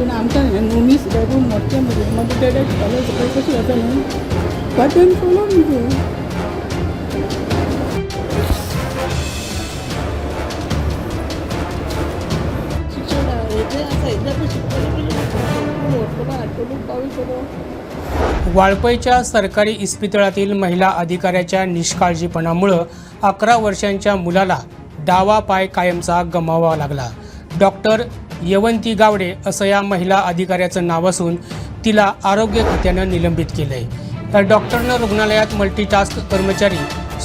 पूण आमकां न्हू बेडरूम मोठे मदीं डायरेक्ट घालून सकयल कशी वता न्हू वाटेन चलो न्हू शिक्षण हेजें आसा हेज्या पण शिकतली हाडटलो पावयतलो. वाळपईच्या सरकारी इस्पितळातील महिला अधिकाऱ्याच्या निष्काळजीपणामुळं 11 वर्षांच्या मुलाला डावा पाय कायमचा गमावावा लागला. डॉक्टर यवंती गावडे असं या महिला अधिकाऱ्याचं नाव असून तिला आरोग्य खात्यानं निलंबित केलंय. तर डॉक्टरनं रुग्णालयात मल्टीटास्क कर्मचारी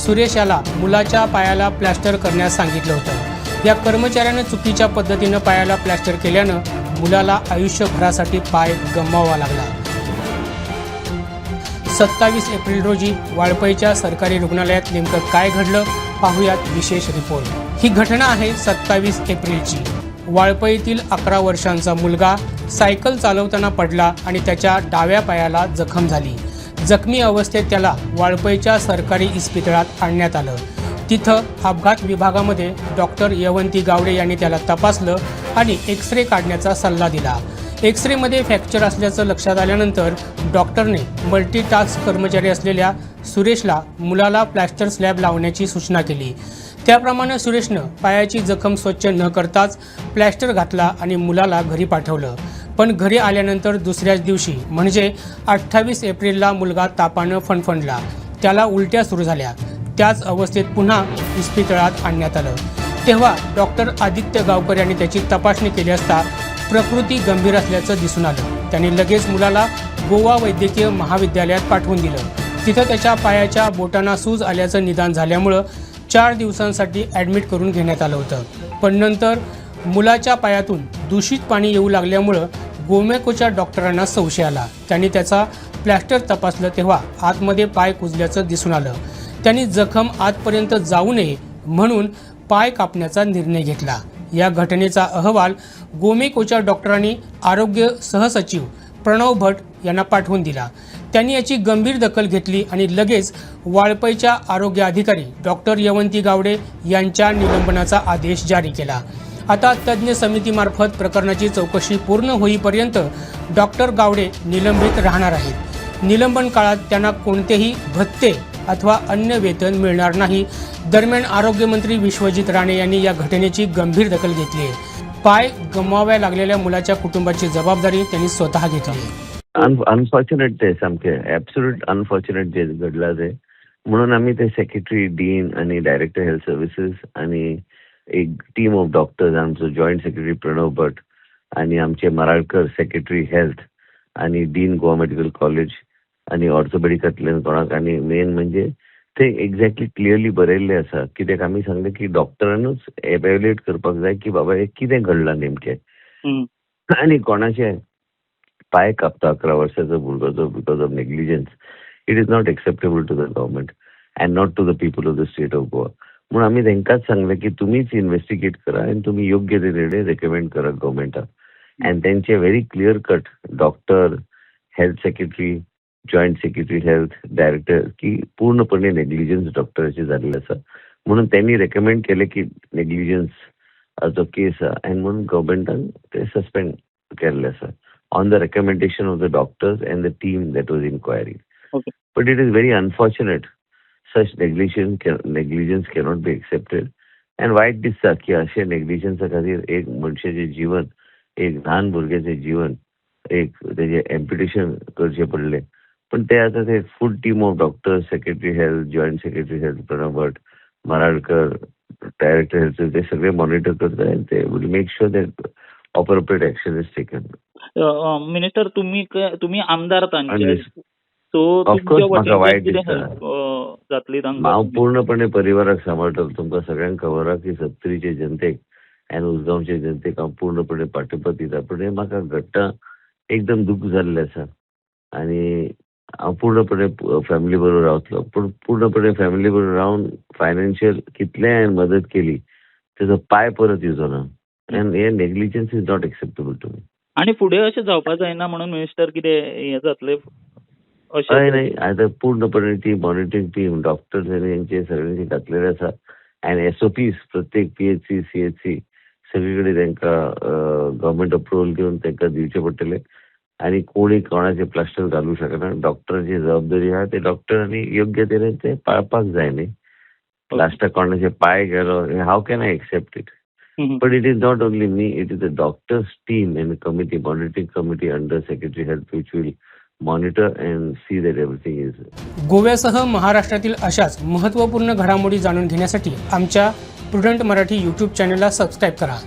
सुरेश याला मुलाच्या पायाला प्लॅस्टर करण्यास सांगितलं होतं. या कर्मचाऱ्यानं चुकीच्या पद्धतीनं पायाला प्लॅस्टर केल्यानं मुलाला आयुष्यभरासाठी पाय गमवावा लागला. 27 एप्रिल रोजी वाळपईच्या सरकारी रुग्णालयात नेमकं काय घडलं पाहूयात विशेष रिपोर्ट. ही घटना आहे 27 एप्रिलची. वाळपईतील 11 वर्षांचा मुलगा सायकल चालवताना पडला आणि त्याच्या डाव्या पायाला जखम झाली. जखमी अवस्थेत त्याला वाळपईच्या सरकारी इस्पितळात आणण्यात आलं. तिथं अपघात विभागामध्ये डॉक्टर यवंती गावडे यांनी त्याला तपासलं आणि एक्सरे काढण्याचा सल्ला दिला. एक्सरेमध्ये फ्रॅक्चर असल्याचं लक्षात आल्यानंतर डॉक्टरने मल्टीटास्क कर्मचारी असलेल्या सुरेशला मुलाला प्लॅस्टर स्लॅब लावण्याची सूचना केली. त्याप्रमाणे सुरेशनं पायाची जखम स्वच्छ न करताच प्लॅस्टर घातला आणि मुलाला घरी पाठवलं. पण घरी आल्यानंतर दुसऱ्याच दिवशी म्हणजे 28 एप्रिलला मुलगा तापानं फणफणला. त्याला उलट्या सुरू झाल्या. त्याच अवस्थेत पुन्हा इस्पितळात आणण्यात आलं. तेव्हा डॉक्टर आदित्य गावकर यांनी त्याची तपासणी केली असता प्रकृती गंभीर असल्याचं दिसून आलं. त्यांनी लगेच मुलाला गोवा वैद्यकीय महाविद्यालयात पाठवून दिलं. तिथं त्याच्या पायाच्या बोटांना सूज आल्याचं निदान झाल्यामुळं 4 दिवसांसाठी ॲडमिट करून घेण्यात आलं होतं. पण नंतर मुलाच्या पायातून दूषित पाणी येऊ लागल्यामुळं गोमेकोच्या डॉक्टरांना संशय आला. त्यांनी त्याचा प्लॅस्टर तपासलं तेव्हा आतमध्ये पाय कुजल्याचं दिसून आलं. त्यांनी जखम आतपर्यंत जाऊ नये म्हणून पाय कापण्याचा निर्णय घेतला. या घटनेचा अहवाल गोमेकोच्या डॉक्टरांनी आरोग्य सहसचिव प्रणव भट यांना पाठवून दिला. त्यांनी याची गंभीर दखल घेतली आणि लगेच वाळपईच्या आरोग्य अधिकारी डॉक्टर यवंती गावडे यांच्या निलंबनाचा आदेश जारी केला. आता तज्ज्ञ समितीमार्फत प्रकरणाची चौकशी पूर्ण होईपर्यंत डॉक्टर गावडे निलंबित राहणार आहेत. निलंबन काळात त्यांना कोणतेही भत्ते अथवा अन्य वेतन मिळणार नाही. दरम्यान आरोग्यमंत्री विश्वजित राणे यांनी या घटनेची गंभीर दखल घेतली आहे. पाय गमवाव्या लागलेल्या मुलाच्या कुटुंबाची जबाबदारी त्यांनी स्वतः घेतली आहे. अनफॉर्च्युनेट ते सामकें ॲब्सोल्यूट अनफॉर्च्युनेट जे घडला ते म्हणून आम्ही ते सेक्रेटरी डीन आणि डायरेक्टर हेल्थ सर्व्हिसेस आणि एक टीम ऑफ डॉक्टर्स आमचो जॉईंट सेक्रेटरी प्रणव भट आणि आमचे मराळकर सेक्रेटरी हेल्थ आणि डीन गोवा मेडिकल कॉलेज आणि ऑर्थोपेडिकांतल्यान कोणाक आणि मेन म्हणजे ते एक्झॅक्टली क्लियरली बरयल्लें आसा. कित्याक आमी सांगलें की डॉक्टरानूच एवॅल्युएट करपाक जाय की बाबा हे कितें घडलां नेमकें आनी कोणाचे पाय कापता 11 वर्साचो भुरगो because of negligence. It is not acceptable to the government and not to the people of the state of Goa. म्हणून आम्ही तांकांच सांगलें की तुम्हीच इन्व्हेस्टिगेट करा आणि तुम्ही योग्य ते निर्णय रेकमेंड करा गव्हर्मेंटाक. अँड त्यांचे very clear cut doctor health secretary joint secretary health director की पूर्णपणे नेग्लिजन्स डॉक्टरांचे जाल्ले आसा. म्हणून त्यांनी रेकमेंड केले की नेग्लिजन्स जो केस आसा आनी म्हणून गव्हर्मेंटान ते सस्पेंड केल्ले आसा on the recommendation of the doctors and the team that was inquiring. But it is very unfortunate such negligence cannot be accepted and वायट दिसता की अशे नेग्लिजन्सा खातीर एक मनशाचें जीवन एक ल्हान भुरग्याचें जीवन एक तेजें एम्प्युटेशन करचें पडलें. पण ते आतां ते full team of doctors secretary health joint secretary health Pranav Bhat Maralkar director health ते सगळे मॉनिटर करतात आणि ते will make sure that appropriate action is taken. Minister तुम्ही आमदार तांचे ऑफकोर्स म्हाका वायट दिसता. जातली हांव पूर्णपणे परिवाराक सांबाळटलो. तुमकां सगळ्यांक खबर आहा की सत्तरीचे जनतेक आनी उसगांवचे जनतेक हांव पूर्णपणे पाठिंबा दिता. पण हे म्हाका घडटा एकदम दूख जाल्लें आसा आनी हांव पूर्णपणे फॅमिली बरोबर रावतलो. पूण पूर्णपणे फॅमिली बरोबर रावन फायनान्शियल कितलेंय हांवें मदत केली तेजो पाय परत येवचो ना. आनी हे negligence is not acceptable to me. आणि फुडें अशें जावपाक जायना म्हणून मिनिस्टर कितें हें जातलें नाही आता पूर्णपणे ती मॉनिटरिंग टीम डॉक्टर्स यांचे सगळ्यांचे घातलेले आसा आणि SOPs प्रत्येक PHC CHC सगळीकडे तांकां गव्हर्मेंट अप्रुवल घेवन तांकां दिवचे पडटले आणि कोणी कोणाचे प्लास्टर घालू शकना. डॉक्टराची जबाबदारी आहा ते डॉक्टरांनी योग्य तरेन ते पाळपाक जाय न्ही. प्लास्टर कोणाचे पांय गेलो how can I accept it. But it is not only me, it is the doctors team and committee, monitoring committee under Secretary Health which will monitor and see that everything is. गोव्यासह महाराष्ट्रातील अशाच महत्त्वपूर्ण घडामोडी जाणून घेण्यासाठी आमच्या prudent Marathi YouTube चॅनलला subscribe करा.